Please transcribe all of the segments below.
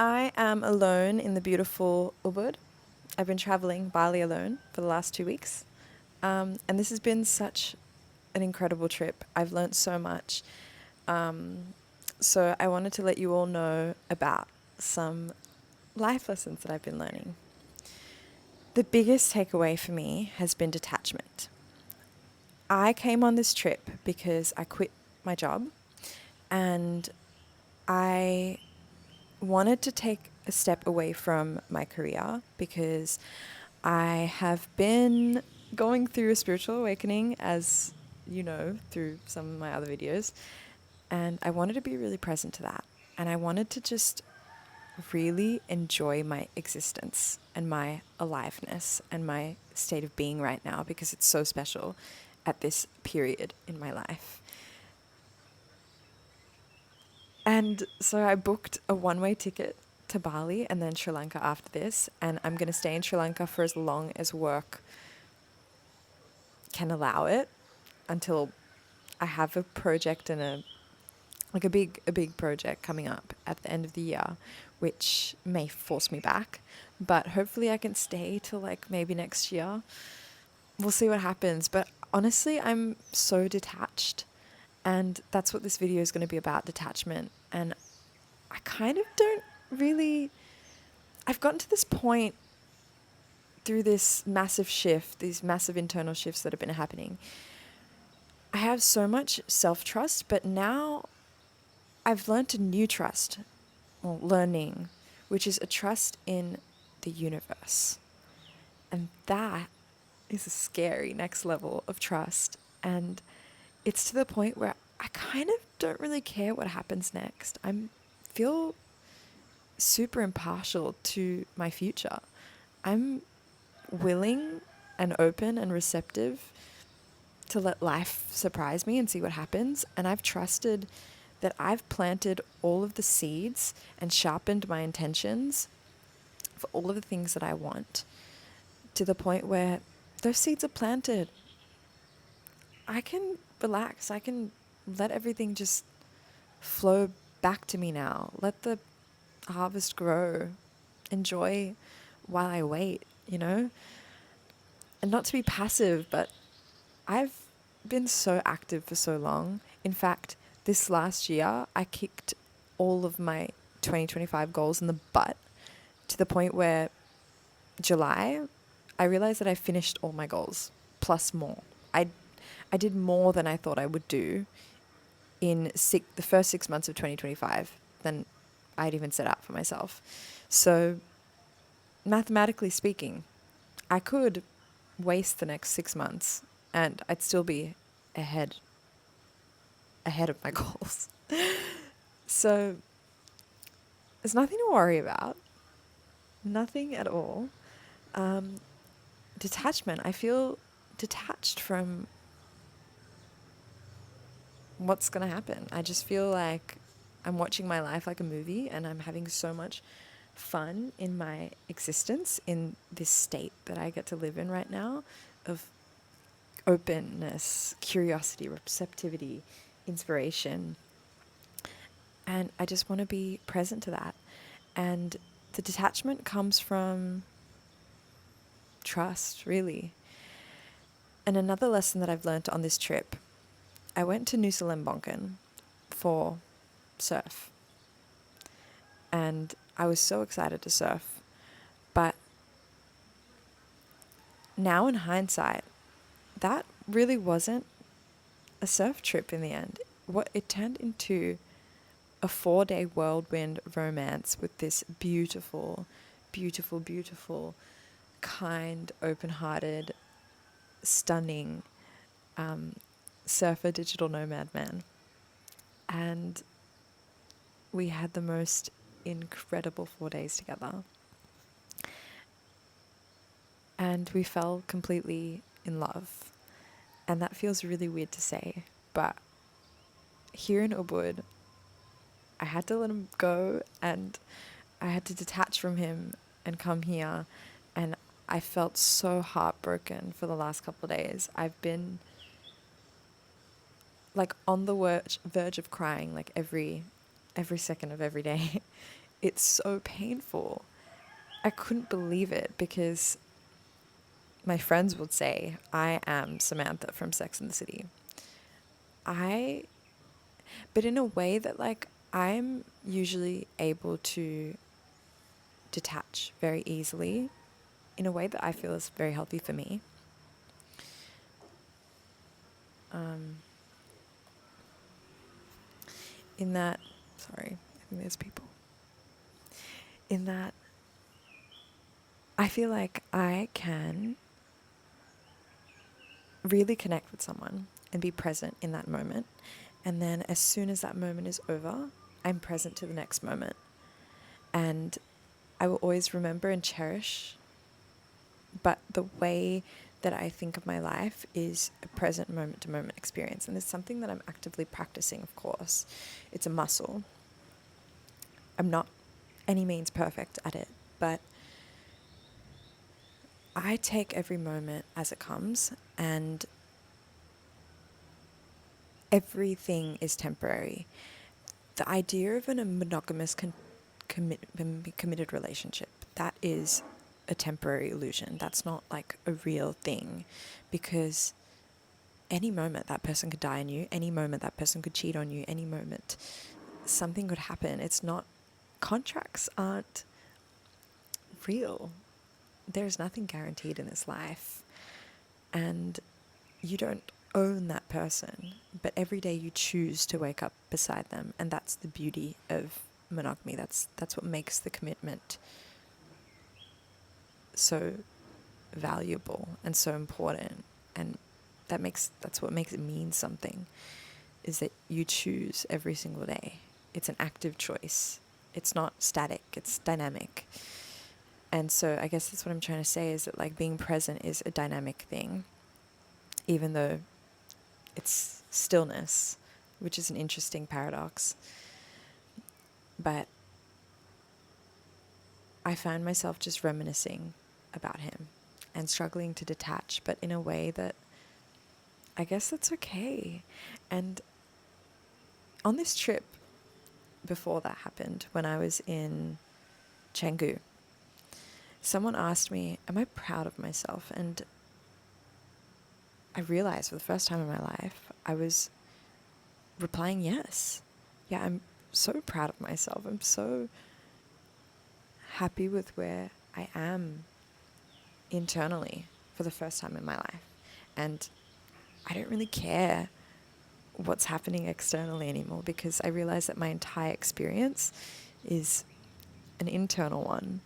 I am alone in the beautiful Ubud. I've been traveling Bali alone for the last 2 weeks. And this has been such an incredible trip. I've learnt so much. So I wanted to let you all know about some life lessons that I've been learning. The biggest takeaway for me has been detachment. I came on this trip because I quit my job and I wanted to take a step away from my career because I have been going through a spiritual awakening, as you know, through some of my other videos. And I wanted to be really present to that. And I wanted to just really enjoy my existence and my aliveness and my state of being right now because it's so special at this period in my life. And so I booked a one-way ticket to Bali and then Sri Lanka after this. And I'm going to stay in Sri Lanka for as long as work can allow it until I have a project and a big project coming up at the end of the year, which may force me back. But hopefully I can stay till like maybe next year. We'll see what happens. But honestly, I'm so detached. And that's what this video is going to be about, detachment. And I kind of don't really. I've gotten to this point through this massive shift, these massive internal shifts that have been happening. I have so much self-trust, but now I've learned a new trust, or learning, which is a trust in the universe. And that is a scary next level of trust. And it's to the point where I kind of don't really care what happens next. I feel super impartial to my future. I'm willing and open and receptive to let life surprise me and see what happens. And I've trusted that I've planted all of the seeds and sharpened my intentions for all of the things that I want to the point where those seeds are planted. I can relax. I can let everything just flow back to me now. Let the harvest grow. Enjoy while I wait, you know? And not to be passive, but I've been so active for so long. In fact, this last year, I kicked all of my 2025 goals in the butt to the point where July, I realized that I finished all my goals plus more. I I did more than I thought I would do in the first 6 months of 2025 than I'd even set out for myself. So mathematically speaking, I could waste the next 6 months and I'd still be ahead of my goals. So there's nothing to worry about. Nothing at all. Detachment. I feel detached from what's going to happen. I just feel like I'm watching my life like a movie and I'm having so much fun in my existence in this state that I get to live in right now of openness, curiosity, receptivity, inspiration. And I just want to be present to that. And the detachment comes from trust, really. And another lesson that I've learned on this trip, I went to Nusa Lembongan for surf. And I was so excited to surf. But now in hindsight, that really wasn't a surf trip in the end. What it turned into a 4-day whirlwind romance with this beautiful, beautiful, beautiful, kind, open-hearted, stunning surfer digital nomad man. And we had the most incredible 4 days together. And we fell completely in love. And that feels really weird to say, but here in Ubud, I had to let him go and I had to detach from him and come here. And I felt so heartbroken for the last couple of days. I've been like on the verge of crying like every second of every day. it's so painful. I couldn't believe it because my friends would say, I am Samantha from Sex and the City. I, but in a way that like I'm usually able to detach very easily in a way that I feel is very healthy for me. Um, in that, sorry, I think there's people. In that, I feel like I can really connect with someone and be present in that moment. And then as soon as that moment is over, I'm present to the next moment. And I will always remember and cherish. But the way that I think of my life is a present moment to moment experience. And it's something that I'm actively practicing, of course. It's a muscle. I'm not any means perfect at it, but I take every moment as it comes, and everything is temporary. The idea of a monogamous committed relationship, that is a temporary illusion. That's not like a real thing, because any moment that person could die on you, any moment that person could cheat on you, any moment something could happen. It's not, contracts aren't real. There's nothing guaranteed in this life. And you don't own that person, but every day you choose to wake up beside them. And that's the beauty of monogamy. That's what makes the commitment so valuable and so important. And that's what makes it mean something, is that you choose every single day. It's an active choice. It's not static, it's dynamic. And so I guess that's what I'm trying to say, is that like being present is a dynamic thing, even though it's stillness, which is an interesting paradox. But I find myself just reminiscing about him and struggling to detach, but in a way that I guess that's okay. And on this trip before that happened, when I was in Canggu, someone asked me, am I proud of myself? And I realized for the first time in my life, I was replying yes. Yeah, I'm so proud of myself. I'm so happy with where I am internally for the first time in my life. And I don't really care what's happening externally anymore, because I realize that my entire experience is an internal one,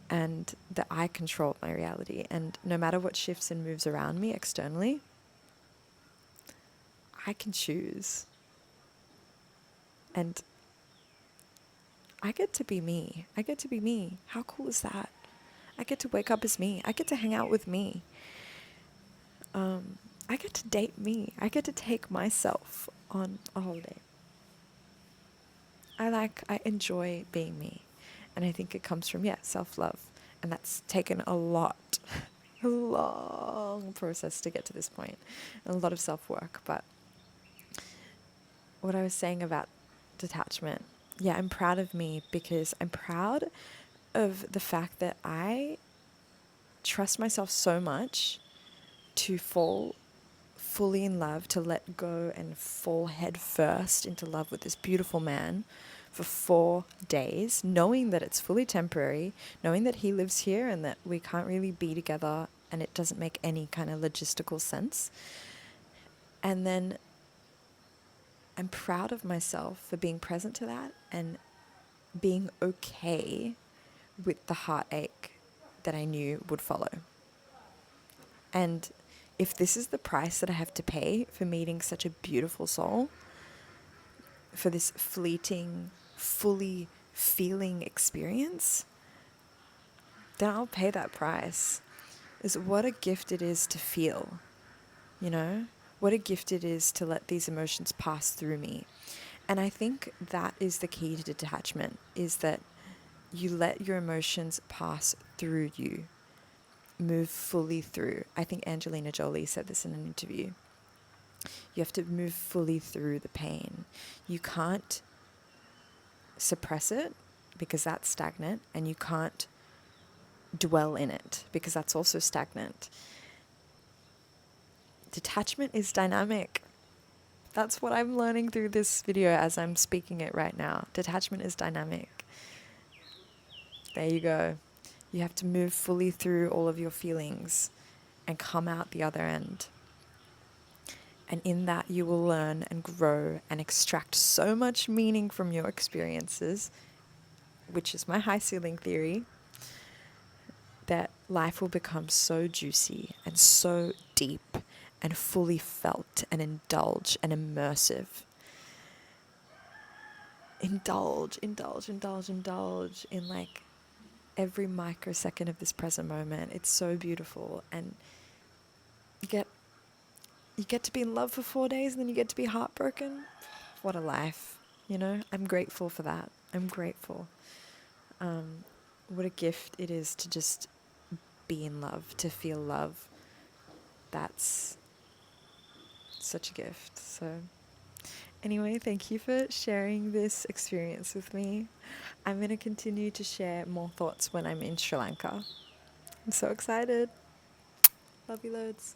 and that I control my reality. And no matter what shifts and moves around me externally, I can choose. And I get to be me. I get to be me. How cool is that? I get to wake up as me. I get to hang out with me. I get to date me. I get to take myself on a holiday. I enjoy being me. And I think it comes from, self-love. And that's taken a lot, a long process to get to this point, and a lot of self-work. But what I was saying about detachment, I'm proud of me, because I'm proud of the fact that I trust myself so much to fall fully in love, to let go and fall head first into love with this beautiful man for 4 days, knowing that it's fully temporary, knowing that he lives here and that we can't really be together and it doesn't make any kind of logistical sense. And then I'm proud of myself for being present to that and being okay with the heartache that I knew would follow. And if this is the price that I have to pay for meeting such a beautiful soul, for this fleeting, fully feeling experience, then I'll pay that price. Is what a gift it is to feel, you know? What a gift it is to let these emotions pass through me. And I think that is the key to detachment, is that you let your emotions pass through you, move fully through. I think Angelina Jolie said this in an interview. You have to move fully through the pain. You can't suppress it. because that's stagnant, and you can't dwell in it because that's also stagnant. Detachment is dynamic. That's what I'm learning through this video as I'm speaking it right now. Detachment is dynamic. There you go. You have to move fully through all of your feelings and come out the other end. And in that, you will learn and grow and extract so much meaning from your experiences, which is my high ceiling theory, that life will become so juicy and so deep and fully felt and indulge and immersive. Indulge in like every microsecond of this present moment. It's so beautiful. And you get to be in love for 4 days and then you get to be heartbroken. What a life, you know? I'm grateful for that. I'm grateful. What a gift it is to just be in love, to feel love. That's such a gift. So anyway, thank you for sharing this experience with me. I'm going to continue to share more thoughts when I'm in Sri Lanka. I'm so excited. Love you loads.